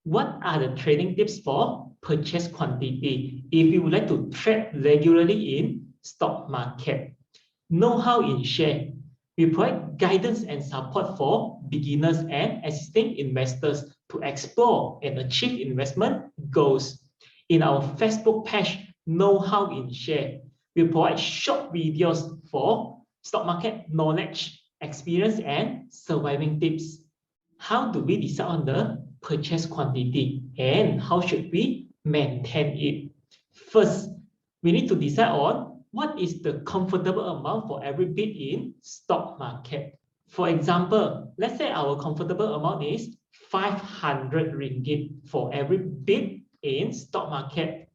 What are the trading tips for purchase quantity if you would like to trade regularly in stock market? Know-how in share. We provide guidance and support for beginners and existing investors to explore and achieve investment goals. In our Facebook page, Know-how in share, we provide short videos for stock market knowledge, experience, and surviving tips. How do we decide on the purchase quantity and how should we maintain it? First, we need to decide on what is the comfortable amount for every bid in stock market. For example, let's say our comfortable amount is 500 ringgit for every bid in stock market.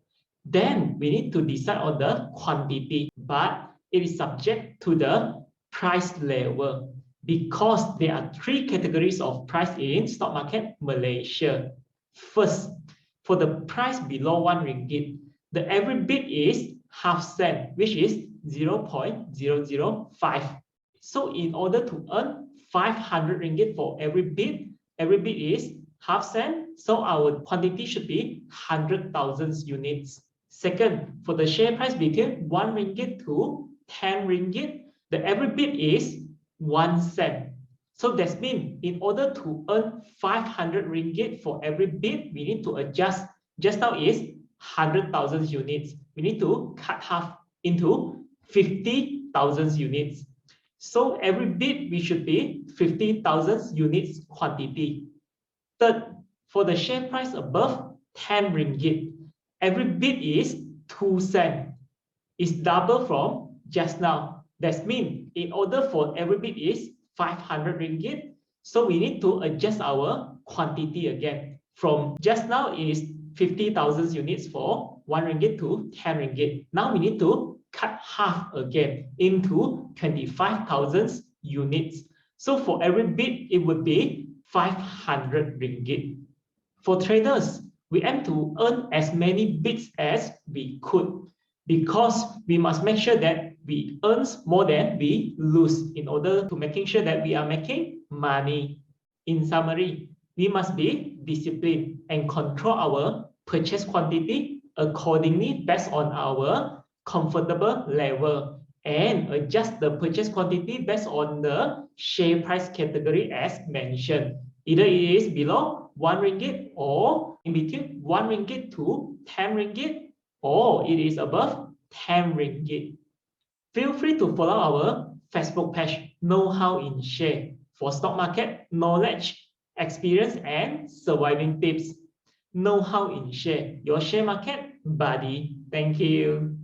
Then we need to decide on the quantity, but it is subject to the price level because there are three categories of price in stock market Malaysia. First, for the price below 1 ringgit, the every bid is half cent, which is 0.005. So in order to earn 500 ringgit for every bid is half cent. So our quantity should be 100,000 units. Second, for the share price between 1 ringgit to 10 ringgit, the every bid is 1 cent. So that means in order to earn 500 ringgit for every bid, we need to adjust. Just now is 100,000 units. We need to cut half into 50,000 units. So every bid, we should be 50,000 units quantity. Third, for the share price above 10 ringgit, every bid is 2 cents. It's double from just now. That means in order for every bid is 500 ringgit, so we need to adjust our quantity again. From just now is 50,000 units for 1 ringgit to 10 ringgit. Now we need to cut half again into 25,000 units. So for every bid, it would be 500 ringgit. For traders, we aim to earn as many bids as we could because we must make sure that we earn more than we lose in order to making sure that we are making money. In summary, we must be disciplined and control our purchase quantity accordingly based on our comfortable level and adjust the purchase quantity based on the share price category as mentioned. Either it is below 1 ringgit or in between 1 ringgit to 10 ringgit or it is above 10 ringgit. Feel free to follow our Facebook page, Know-how in Share, for stock market knowledge, experience, and surviving tips. Know-how in Share, your share market buddy. Thank you.